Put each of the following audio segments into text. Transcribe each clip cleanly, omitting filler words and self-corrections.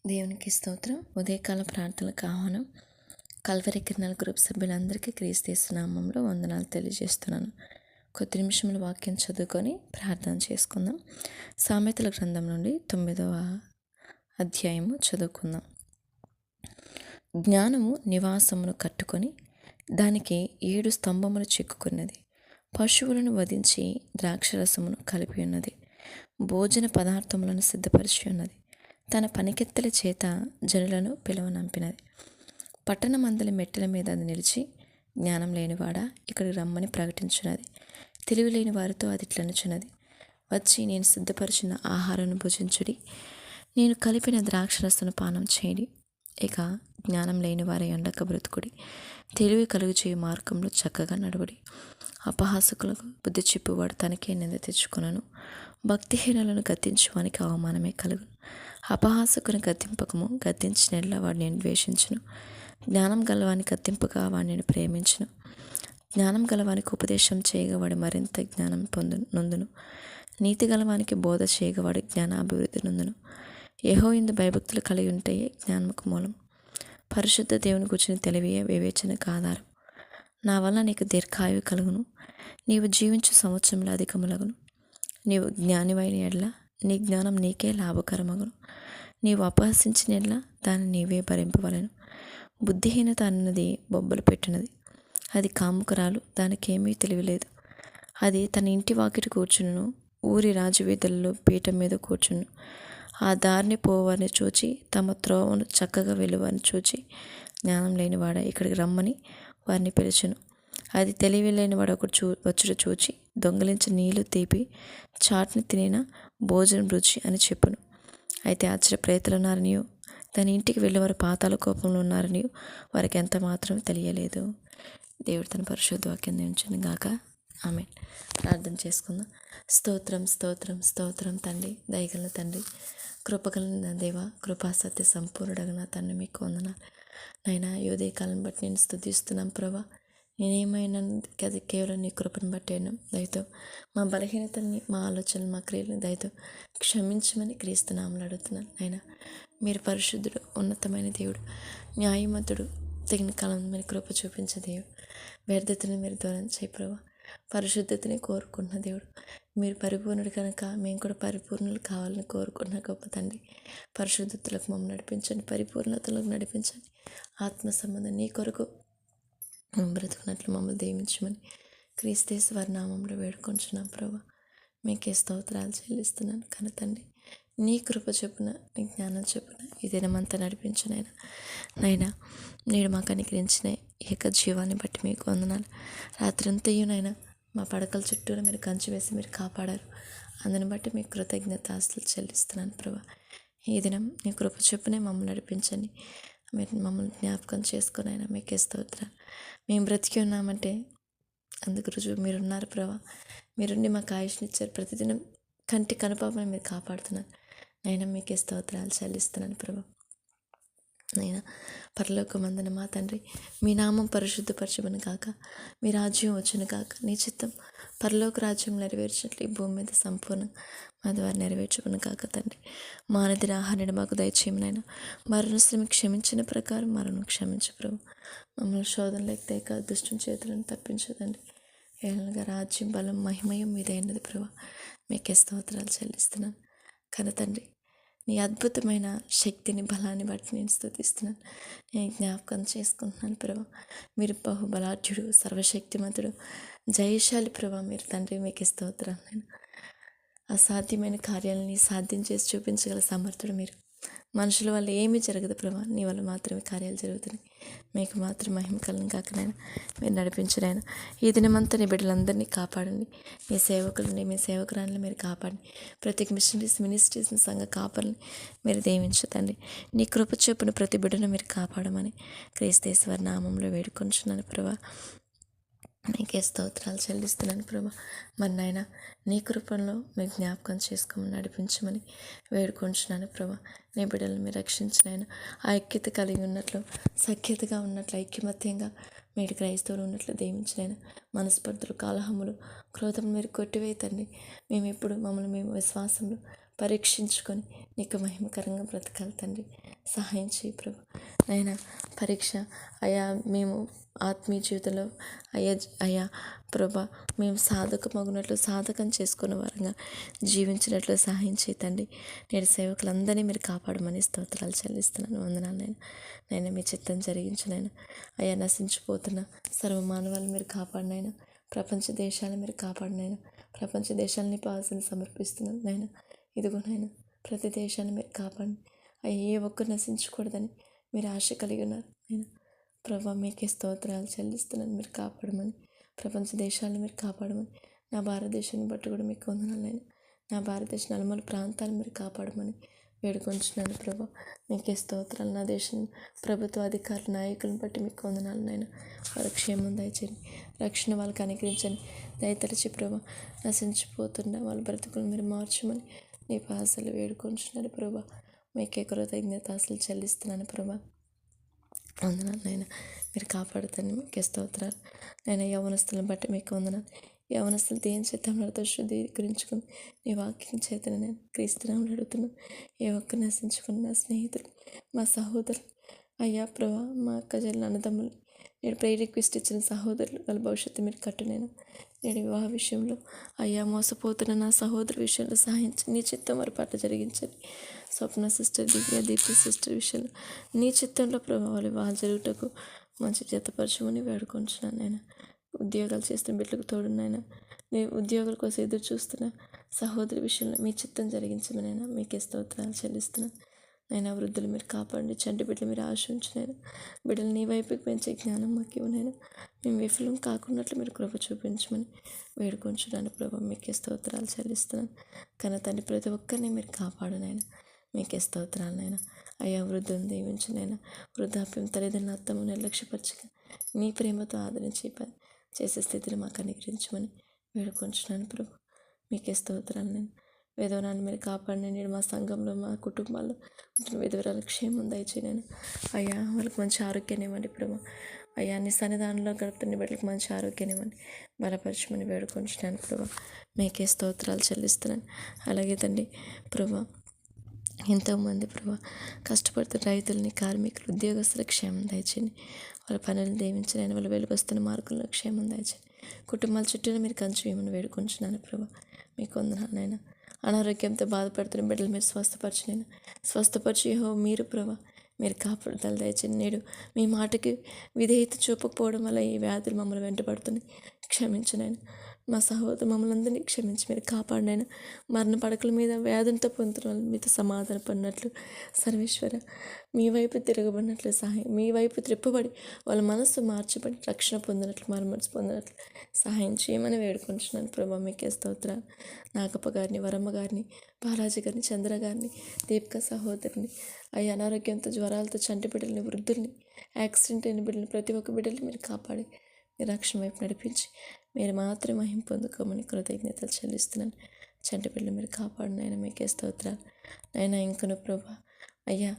దేవునికి స్తోత్రం. ఉదయకాల ప్రార్థనలకు ఆహ్వానం. కల్వరి కిరణాల గ్రూప్ సభ్యులందరికీ క్రీస్తు నామంలో వందనాలు తెలియజేస్తున్నాను. కొద్ది నిమిషముల వాక్యం చదువుకొని ప్రార్థన చేసుకుందాం. సామెతల గ్రంథం నుండి 9వ అధ్యాయము చదువుకుందాం. జ్ఞానము నివాసమును కట్టుకొని దానికి 7 స్తంభములు చెక్కుకున్నది. పశువులను వధించి ద్రాక్షరసమును కలిపి ఉన్నది. భోజన పదార్థములను సిద్ధపరిచి ఉన్నది. తన పనికెత్తల చేత జనులను పిలువనంపినది. పట్టణమందలి మెట్టెల మీద అది నిలిచి, జ్ఞానం లేనివాడా ఇక్కడికి రమ్మని ప్రకటించున్నది. తెలివి లేని వారితో అది ఇట్లనుచున్నది, వచ్చి నేను సిద్ధపరిచిన ఆహారాన్ని భుజించుడి, నేను కలిపిన ద్రాక్షరసను పానం చేయడి. ఇక జ్ఞానం లేని వారి ఎండక బ్రతుకుడి, తెలివి కలుగు చేయ మార్గంలో చక్కగా నడువుడి. అపహాసకులకు బుద్ధి చెప్పువాడు తనకే నింద తెచ్చుకునను, భక్తిహీనులను గద్దించువానికి అవమానమే కలుగును. అపహాసకుని గద్దింపకము, గద్దించినట్లా వాడు నేను ద్వేషించును. జ్ఞానం గలవాని గద్దింపుగా వాడు నేను ప్రేమించును. జ్ఞానం గలవానికి ఉపదేశం చేయగవాడు మరింత జ్ఞానం నొందును. నీతి గలవానికి బోధ చేయగవాడు జ్ఞానాభివృద్ధి నొందును. యెహోవాయందు భయభక్తులు కలిగి ఉంటే జ్ఞానముకు మూలం. పరిశుద్ధ దేవుని కూర్చుని తెలివియే వివేచనకు ఆధారం. నా వల్ల నీకు దీర్ఘాయువు కలుగును, నీవు జీవించు సంవత్సరంలో అధికములగును. నీవు జ్ఞానివైన ఎడ్ల నీ జ్ఞానం నీకే లాభకరమగును. నీవు అపహసించిన ఎడ్ల దాన్ని నీవే భరింపవలెను. బుద్ధిహీనత అన్నది బొబ్బలు పెట్టినది, అది కాముకరాలు, దానికేమీ తెలియలేదు. అది తన ఇంటి వాకిటి కూర్చును, ఊరి రాజవీధులలో పీఠం మీద కూర్చును. ఆ దారిని పోవారిని చూచి, తమ త్రోవను చక్కగా వెళ్ళువారిని చూచి, జ్ఞానం లేనివాడ ఇక్కడికి రమ్మని వారిని పిలుచును. అది తెలివి లేనివాడు ఒకడు వచ్చుడు చూచి, దొంగలించి నీళ్లు తీపి చాట్ని తినిన భోజనం రుచి అని చెప్పును. అయితే ఆశ్చర్యప్రేతలున్నారనియో, దాని ఇంటికి వెళ్ళేవారు పాతాళ కోపంలో ఉన్నారనియో వారికి ఎంత మాత్రం తెలియలేదు. దేవుడు తన పరిశుద్ధ వాక్యం ఉంచును గాక. ఆమేన్. ప్రార్థన చేసుకుందాం. స్తోత్రం స్తోత్రం స్తోత్రం తండ్రి, దయగల తండ్రి, కృపగల దేవ, కృపా సత్య సంపూర్ణుడగ నా తండ్రి, మీకు వందనాలు నైనా. ఉదయకాలం బట్టి నేను స్తుతిస్తున్నాం ప్రభా. నేనేమైనా అది కేవలం నీ కృపను బట్టేను. దయతో మా బలహీనతల్ని, మా ఆలోచనలు, మా క్రియలను దయతో క్షమించమని క్రీస్తు నామములో అడుగుతున్నాను. అయినా మీరు పరిశుద్ధుడు, ఉన్నతమైన దేవుడు, న్యాయవంతుడు, తగిన కాలం మీరు కృప చూపించే దేవుడు. వ్యర్థతను మీరు దూరం చేయ ప్రభా. పరిశుద్ధతని కోరుకుంటున్న దేవుడు, మీరు పరిపూర్ణుడు కనుక మేము కూడా పరిపూర్ణులు కావాలని కోరుకుంటున్న గొప్ప తండ్రి. పరిశుద్ధతలకు మమ్మల్ని నడిపించండి, పరిపూర్ణతలకు నడిపించండి. ఆత్మ సంబంధం నీ కొరకు బ్రతుకున్నట్లు మమ్మల్ని దీవించమని క్రీస్తేశ్వర నామంలో వేడుకొంచున్నాం ప్రభా. మీకే స్తోత్రాలు చెల్లిస్తున్నాను కన తండ్రి. నీ కృప చొప్పున, నీ జ్ఞానం చొప్పున ఈ దినమంతా నడిపించునైనా. నైనా నేడు మాకు అనుగ్రహించిన ఏక జీవాన్ని బట్టి మీకు వందనాలు. రాత్రంతయునైనా మా పడకల చుట్టూరు మీరు కంచి వేసి మీరు కాపాడారు. అందుని బట్టి మీకు కృతజ్ఞత ఆస్తులు చెల్లిస్తున్నాను ప్రభా. ఈ దినం నీ కృప చొప్పునే మమ్మల్ని నడిపించండి. మీరు మమ్మల్ని జ్ఞాపకం చేసుకుని అయినా మీకే స్తోత్రాలు. మేము బ్రతికి ఉన్నామంటే అందుకు రుజువు మీరున్నారు ప్రభా. మీరుండి మాకు ఆయుష్నిచ్చారు. ప్రతిదినం కంటి కనుపాపని మీరు కాపాడుతున్నారు. నైనా మీకే స్తోత్రాలు చెల్లిస్తున్నాను ప్రభా. నైనా పరలోకమందున మా తండ్రి, మీ నామం పరిశుద్ధపరచబడును కాక, మీ రాజ్యం వచ్చును కాక, నీ చిత్తం పరలోక రాజ్యం నెరవేర్చినట్లు ఈ భూమి మీద సంపూర్ణ మా ద్వారా నెరవేర్చుకును కాక తండ్రి. మా అనుదిన ఆహారాన్ని మాకు దయచేయమనైనా, మరణశ్రమి క్షమించిన ప్రకారం మరణం క్షమించు ప్రభు. మమ్మల్ని శోధనలోకి తేక దుష్టుని చేతులను తప్పించదండి. ఏళ్ళగా రాజ్యం, బలం, మహిమయం మీదైనది ప్రభా. మీకే స్తోత్రాలు చెల్లిస్తున్నాను కన తండ్రి. నీ అద్భుతమైన శక్తిని, బలాన్ని బట్టి నేను స్తుతిస్తున్నాను. నేను జ్ఞాపకం చేసుకుంటున్నాను ప్రభా. మీరు బహుబలాఢ్యుడు, సర్వశక్తిమంతుడు, జయశాలి ప్రభా. మీరు తండ్రి, మీకు స్తోత్రాలు. నేను అసాధ్యమైన కార్యాలని సాధ్యం చేసి చూపించగల సమర్థుడు మీరు. మనుషుల వల్ల ఏమీ జరగదు ప్రభా, నీ వల్ల మాత్రమే కార్యాలు జరుగుతున్నాయి. మీకు మాత్రం మహిమ కలను కాకనైనా మీరు నడిపించరైనా. ఈ దినమంతా నీ బిడ్డలందరినీ కాపాడండి. మీ సేవకులని, మీ సేవకురాలని మీరు కాపాడండి. ప్రతి మినిస్ట్రీస్ని, సంఘ కాపర్ని మీరు దీవించదండి. నీ కృప చొప్పున ప్రతి బిడ్డను మీరు కాపాడమని క్రీస్తేశ్వర నామంలో వేడుకొంచున్నాను ప్రభా. నీకే స్తోత్రాలు చెల్లిస్తున్నాను ప్రభా. మరి నాయన నీ కృపలో మీ జ్ఞాపకం చేసుకోమని నడిపించమని వేడుకొంచున్నాను ప్రభా. నీ బిడ్డలను మీరు రక్షించినైనా ఐక్యత కలిగి ఉన్నట్లు, సఖ్యతగా ఉన్నట్లు, ఐక్యమత్యంగా మీరు క్రైస్తవులు ఉన్నట్లు దీవించినైనా. మనస్పర్ధలు, కలహములు, క్రోధం మీరు కొట్టివేతండి. మేము మమ్మల్ని మేము విశ్వాసంలో పరీక్షించుకొని నీకు మహిమకరంగా బ్రతకాలి తండ్రి. సహాయం చేయి ప్రభా. నాయన పరీక్ష అయా మేము ఆత్మీయ జీవితంలో అయ్యా అయ్యా ప్రభా మేము సాధకం చేసుకున్న వారంగా జీవించినట్లు సహాయం చేతండి. నేడు సేవకులందరినీ మీరు కాపాడమని స్తోత్రాలు చెల్లిస్తున్నాను. వందనాలు నేను మీ చిత్తం జరిగించినైనా అయ్యా నశించిపోతున్న సర్వ మానవాళ్ళు మీరు కాపాడినైనా, ప్రపంచ దేశాలను మీరు కాపాడినైనా, ప్రపంచ దేశాలని పాలసీని సమర్పిస్తున్నాను నాయన. ఇదిగోనైనా ప్రతి దేశాన్ని మీరు కాపాడండి అయ్యా. ఏ ఒక్కరు నశించకూడదని మీరు ఆశ కలిగి ఉన్నారు నేను ప్రభా. మీకే స్తోత్రాలు చెల్లిస్తున్నాను. మీరు కాపాడమని, ప్రపంచ దేశాలను మీరు కాపాడమని, నా భారతదేశాన్ని బట్టి కూడా మీకు వందనాలైనా, నా భారతదేశ నలుమూల ప్రాంతాలు మీరు కాపాడమని వేడుకొంచున్నాను ప్రభా. మీకే స్తోత్రాలు. నా దేశం ప్రభుత్వ అధికారుల నాయకులను బట్టి మీకు వందనాలు నాయన. వాళ్ళ క్షేమం దయచేయండి, రక్షణ వాళ్ళకి అనుగ్రహించండి. దయతలచి ప్రభా నశించిపోతున్న వాళ్ళ బ్రతుకులు మీరు మార్చమని నీ పాసలు వేడుకొంచున్నారు ప్రభా. మీకే కృతజ్ఞత అసలు చెల్లిస్తున్నాను ప్రభా. వందనాలు నాయన. మీరు కాపాడుతాను. మీకే స్తోత్రాలు నాయన. యవనస్తులను బట్టి మీకు వందనాలు. యవనస్తులు దేని చిత్తంలో శుద్ధీకరించుకుని నీ వాక్యం చేతను నేను క్రీస్తునామని అడుగుతున్నాను. ఏ ఒక్క నశించుకుని నా స్నేహితులు, మా సహోదరులు అయ్యా ప్రభా, మా అక్క చెల్లెలు అన్నదమ్ములు, నేను ప్రేయర్ రిక్వెస్ట్ ఇచ్చిన సహోదరులు వాళ్ళ భవిష్యత్తు మీరు కట్టునేను. నేను వివాహ విషయంలో అయ్యా మోసపోతున్న నా సహోదరు విషయంలో సహాయించి నీ చిత్తం వారి పట్ల జరిగించండి. స్వప్న సిస్టర్, దీప్తి సిస్టర్ విషయంలో నీ చిత్తంలో ప్రభావాలు వివాహాలు జరుగుటకు మంచి జతపరచమని వేడుకొంచున్నాను నేను. ఉద్యోగాలు చేస్తున్న బిడ్డలకు తోడునైనా, నీ ఉద్యోగాల కోసం ఎదురు చూస్తున్న సహోదరి విషయంలో మీ చిత్తం జరిగించమనైనా మీకే స్తోత్రాలు చెల్లిస్తున్నాను. నైనా వృద్ధులు మీరు కాపాడండి, చంటి బిడ్డలు మీరు ఆశించినైనా, బిడ్డలు నీ వైపుకి పెంచే జ్ఞానం మాకు ఇవ్వనైనా, మేము విఫలం కాకున్నట్లు మీరు కృప చూపించమని వేడుకొంచున్నాను ప్రభా. మీకే స్తోత్రాలు చెల్లిస్తున్నాను. కన్న తండ్రి ప్రతి ఒక్కరిని మీరు కాపాడనైనా మీకే స్తోత్రాలనైనా. అయ్యా వృద్ధులను దీవించినైనా, వృద్ధాప్యం తల్లిదండ్రుల అత్తము నిర్లక్ష్యపరచక మీ ప్రేమతో ఆదరించి చేసే స్థితిని మాకు అనుగ్రహించమని వేడుకొంచున్నాను ప్రభు. మీకే స్తోత్రాలు. నేను విధవరాన్ని మీరు కాపాడిన నేను మా సంఘంలో మా కుటుంబాల్లో విధవరాల క్షేమం దయచేయను అయ్యా. వాళ్ళకి మంచి ఆరోగ్యాన్ని ఇవ్వండి ప్రభు. అయ్యా నీ సన్నిధానంలో గడుపుతున్న బిడ్డలకు మంచి ఆరోగ్యాన్ని ఇవ్వండి, బలపరచమని వేడుకొంచున్నాను ప్రభు. మీకే స్తోత్రాలు చెల్లిస్తున్నాను. అలాగే తండ్రి ప్రభు, ఎంతోమంది ప్రభు కష్టపడుతున్న రైతులని, కార్మికులు, ఉద్యోగస్తుల క్షేమం దయచేయండి. వాళ్ళ పనులను దీవించలేని వాళ్ళు వెలుగొస్తున్న మార్కుల్లో క్షేమం దయచేయండి. కుటుంబాల చుట్టూ మీరు కంచు ఏమని వేడుకొంచున్నాను ప్రభు. మీకు వందనాలైనా. అనారోగ్యంతో బాధపడుతున్న బిడ్డలు మీరు స్వస్థపరిచి మీరు ప్రభు మీరు కాపాడుదల దయచేయండి. నేడు మీ మాటకి విధేయత చూపకపోవడం వల్ల ఈ వ్యాధులు మమ్మల్ని వెంటబడుతున్నాయి. క్షమించనైనా మా సహోదరు మమ్మల్ని అందరినీ క్షమించి మీరు కాపాడినైనా. మరణ పడకల మీద వ్యాధులతో పొందుతున్న వాళ్ళు మీతో సమాధాన పడినట్లు సర్వేశ్వర మీ వైపు తిరగబడినట్లు సహాయం, మీ వైపు త్రిప్పబడి వాళ్ళ మనస్సు మార్చబడి రక్షణ పొందినట్లు, మనసు పొందినట్లు సహాయం చేయమని వేడుకుంటున్నాను ప్రభా. మీకే స్తోత్రాలు. నాగప్ప గారిని, వరమ్మ గారిని, బాలాజీ గారిని, చంద్ర గారిని, దీపిక సహోదరిని, అయ్యా అనారోగ్యంతో జ్వరాలతో చంటి బిడ్డల్ని, వృద్ధుల్ని, యాక్సిడెంట్ అయిన బిడ్డల్ని, ప్రతి ఒక్క బిడ్డల్ని మీరు కాపాడి మీ రక్షణ వైపు నడిపించి మీరు మాత్రం మహిమ పొందుకోమని కృతజ్ఞతలు చెల్లిస్తున్నాను. చంటి బిడ్డలు మీరు కాపాడినైనా మీకే స్తోత్రాలు. నైనా ఇంకను ప్రభా అయ్యా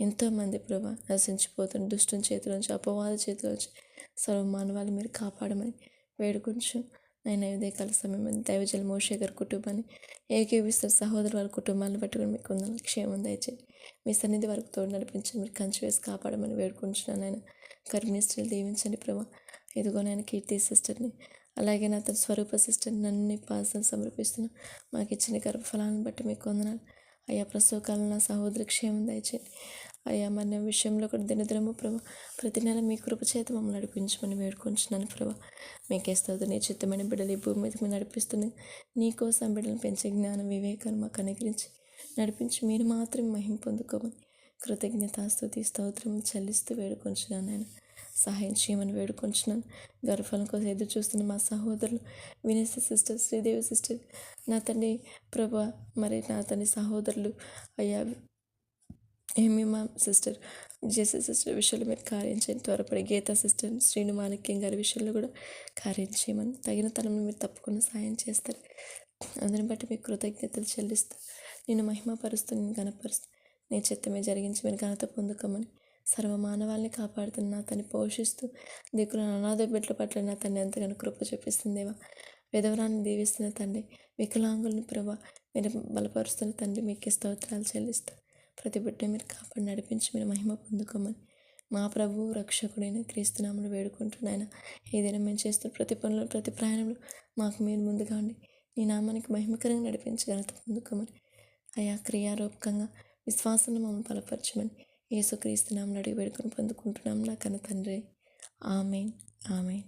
ఎంతోమంది ప్రభా నశించిపోతున్న దుష్టుని చేతిలోంచి, అపవాద చేతిలోంచి సర్వ మానవాళి మీరు కాపాడమని వేడుకొంచు. నైనా ఉదయకాల సమయం దైవజల మోషే గారి కుటుంబాన్ని ఏకీవిస్తున్న సహోదరు వాళ్ళ కుటుంబాలను పట్టుకుని మీకు కొందరు క్షేమం దయచేయండి. మీ సన్నిధి వరకు తోడు నడిపించండి. మీరు కంచి వేసి కాపాడమని వేడుకుంటున్నాను. ఆయన గర్భిణీ స్త్రీలు దీవించండి ప్రభా. ఇదిగో నేను కీర్తి సిస్టర్ని, అలాగే నా తన స్వరూప సిస్టర్ని నన్ను పాసలు సమర్పిస్తున్నాను. మాకు ఇచ్చిన గర్భఫలాన్ని బట్టి మీకు వందనాలు అయ్యా. ప్రసవ కాలం నా సహోదరి క్షేమం దయచేయండి అయ్యా. మన విషయంలో కూడా దినదినము ప్రభా ప్రతి నెల మీ కృప చేత మమ్మల్ని నడిపించమని వేడుకుంటున్నాను ప్రభా. మీకే స్తోత్రం. నీ చిత్తమైన బిడ్డలు ఈ భూమి మీద మీరు నడిపిస్తుంది నీ కోసం బిడ్డలను పెంచే జ్ఞానం, వివేకాన్ని మాకు అనుగ్రహించి నడిపించి మీరు మాత్రం మహిమ పొందుకోమని కృతజ్ఞతాస్తుతి స్తోత్రం చెల్లిస్తూ వేడుకొంచున్నాను. నేను సహాయం చేయమని వేడుకొంచున్నాను. గర్భఫలం కోసం ఎదురు చూస్తున్న మా సహోదరులు వినేశ సిస్టర్, శ్రీదేవి సిస్టర్, నా తండ్రి ప్రభా, మరి నా తండ్రి సహోదరులు అయ్యా మా సిస్టర్ జెసి సిస్టర్ విషయంలో మీరు కార్యం చేయండి. త్వరపడి గీతా సిస్టర్, శ్రీను మాణిక్యం గారి విషయంలో కూడా కార్యం చేయమని తగిన తలంలో మీరు తప్పకుండా సాయం చేస్తారు. అందరిని బట్టి మీకు కృతజ్ఞతలు చెల్లిస్తూ నేను మహిమపరుస్తూ, నేను ఘనపరుస్తూ నీ చిత్తమే జరిగించి మీరు ఘనత పొందుకోమని సర్వ మానవాళ్ళని కాపాడుతున్న నా తన్ని పోషిస్తూ దిక్కుల అనాథ బిడ్డల పట్ల నా తన్ని ఎంతగానో కృప చూపిస్తుందేవా. విధవరాన్ని దీవిస్తున్న తండ్రి, వికలాంగులను ప్రభా మీరు బలపరుస్తున్న తండ్రి మీకే స్తోత్రాలు చెల్లిస్తూ ప్రతి బిడ్డ మీరు కాపాడి నడిపించి మీరు మహిమ పొందుకోమని మా ప్రభువు రక్షకుడైన క్రీస్తునామములో వేడుకుంటున్నాయన. ఏదైనా మేము చేస్తున్న ప్రతి పనులు ప్రతి ప్రయాణంలో మాకు మీరు ముందుగా ఉండి నీ నామానికి మహిమకరంగా నడిపించి ఘనత పొందుకోమని అయా క్రియారూపకంగా విశ్వాసంలో మమ్మల్ని బలపరచమని యేసుక్రీస్తునామములో అడిగి వేడుకొని పొందుకుంటున్నాం నా కన్న తండ్రి. ఆమేన్. ఆమేన్.